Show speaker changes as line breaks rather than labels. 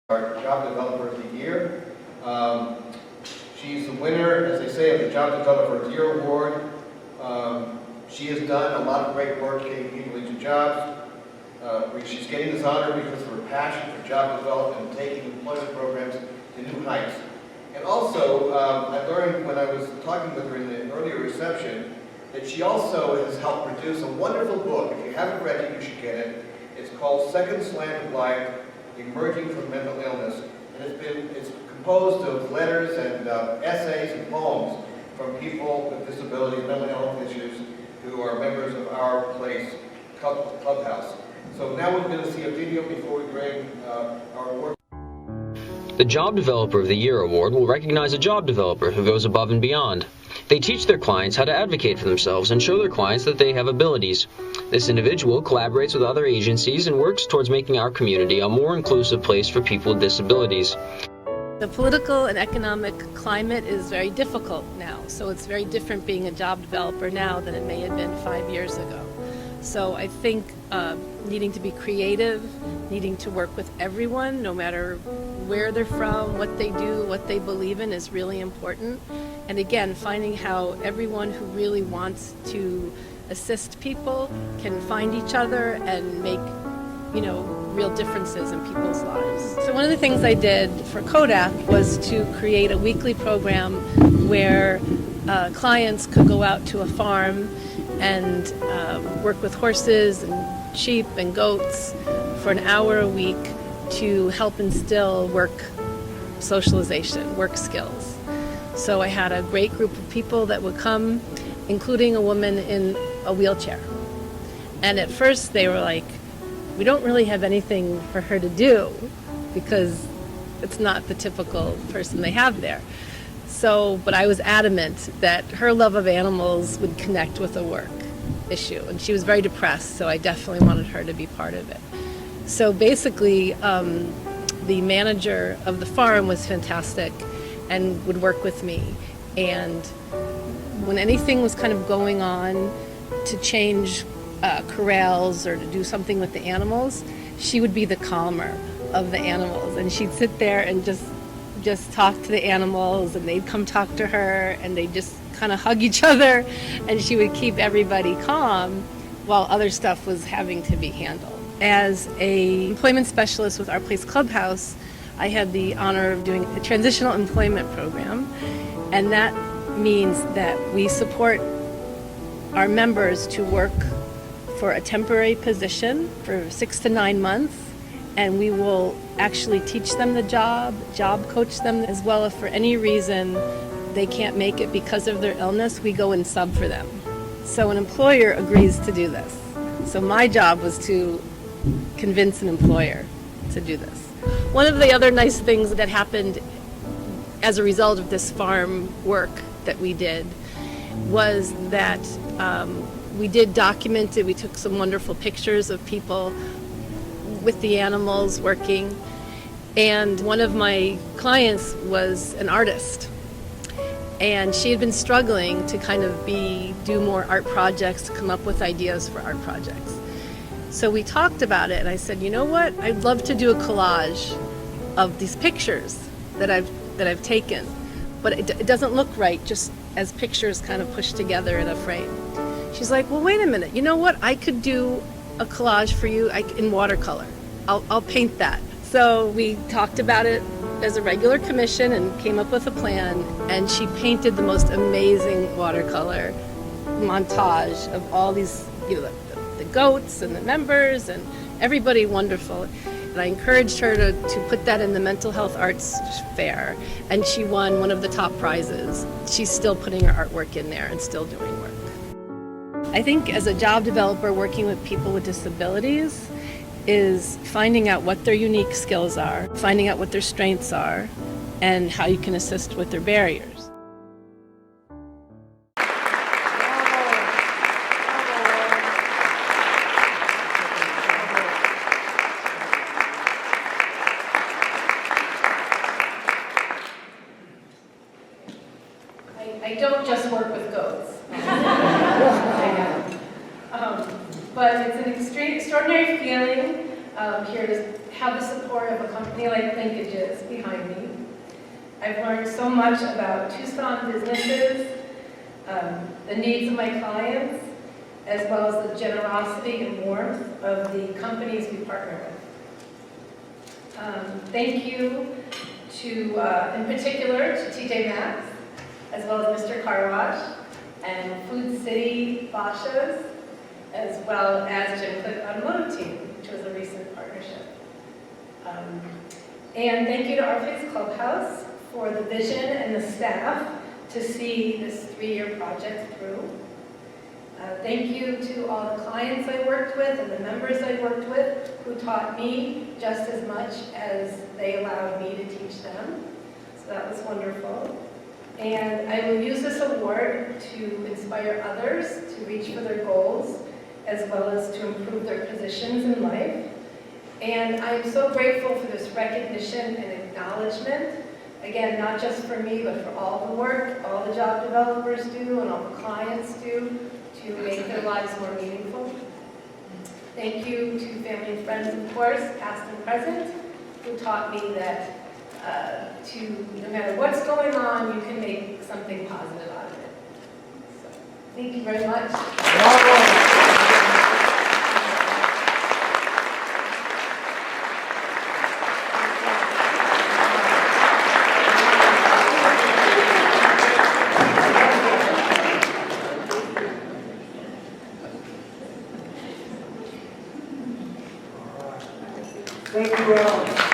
Our Job Developer of the Year. She's the winner, as they say, of the Job Developer of the Year Award. She has done a lot of great work getting people into jobs. She's getting this honor because of her passion for job development and taking employment programs to new heights. And also, I learned when I was talking with her in the earlier reception that she also has helped produce a wonderful book. If you haven't read it, you should get it. It's called Second Slant of Life, Emerging from Mental Illness. And it's composed of letters and essays and poems from people with disabilities, mental health issues, who are members of our place, Clubhouse. So now we're going to see a video before we bring our work.
The Job Developer of the Year Award will recognize a job developer who goes above and beyond. They teach their clients how to advocate for themselves and show their clients that they have abilities. This individual collaborates with other agencies and works towards making our community a more inclusive place for people with disabilities.
The political and economic climate is very difficult now, so it's very different being a job developer now than it may have been 5 years ago. So I think needing to be creative, needing to work with everyone, no matter where they're from, what they do, what they believe in, is really important. And again, finding how everyone who really wants to assist people can find each other and make, real differences in people's lives. So one of the things I did for Kodak was to create a weekly program where clients could go out to a farm and work with horses and sheep and goats for an hour a week to help instill work socialization, work skills. So I had a great group of people that would come, including a woman in a wheelchair. And at first they were like, we don't really have anything for her to do because it's not the typical person they have there. So, but I was adamant that her love of animals would connect with a work issue. And she was very depressed, so I definitely wanted her to be part of it. So basically, the manager of the farm was fantastic and would work with me. And when anything was kind of going on to change corrals or to do something with the animals, she would be the calmer of the animals. And she'd sit there and just talk to the animals, and they'd come talk to her, and they'd just kind of hug each other, and she would keep everybody calm while other stuff was having to be handled. As a employment specialist with Our Place Clubhouse, I had the honor of doing a transitional employment program, and that means that we support our members to work for a temporary position for 6 to 9 months, and we will actually teach them the job coach them as well. If for any reason they can't make it because of their illness, we go and sub for them. So an employer agrees to do this. So my job was to convince an employer to do this. One of the other nice things that happened as a result of this farm work that we did was that we did document it. We took some wonderful pictures of people with the animals working. And one of my clients was an artist. And she had been struggling to kind of do more art projects, to come up with ideas for art projects. So we talked about it, and I said, you know what? I'd love to do a collage of these pictures that I've taken, but it doesn't look right just as pictures kind of pushed together in a frame. She's like, well, wait a minute. You know what? I could do a collage for you in watercolor. I'll paint that. So we talked about it as a regular commission and came up with a plan, and she painted the most amazing watercolor montage of all these, the goats and the members and everybody wonderful. And I encouraged her to put that in the Mental Health Arts Fair, and she won one of the top prizes. She's still putting her artwork in there and still doing work. I think as a job developer working with people with disabilities is finding out what their unique skills are, finding out what their strengths are, and how you can assist with their barriers. I don't just work with goats. But it's an extraordinary feeling here to
have the support of a company like Linkages behind me. I've learned so much about Tucson businesses, the needs of my clients, as well as the generosity and warmth of the companies we partner with. Thank you to, in particular, to TJ Maxx, as well as Mr. Rauch, and Food City Bashas, as well as Jim Click Automotive Team, which was a recent partnership. And thank you to our Face Clubhouse for the vision and the staff to see this 3-year project through. Thank you to all the clients I worked with and the members I worked with who taught me just as much as they allowed me to teach them. So that was wonderful. And I will use this award to inspire others to reach for their goals, as well as to improve their positions in life. And I'm so grateful for this recognition and acknowledgement. Again, not just for me, but for all the work all the job developers do and all the clients do to make their lives more meaningful. Thank you to family and friends, of course, past and present, who taught me that no matter what's going on, you can make something positive out of it. So, thank you very much.
Thank you, Rauch.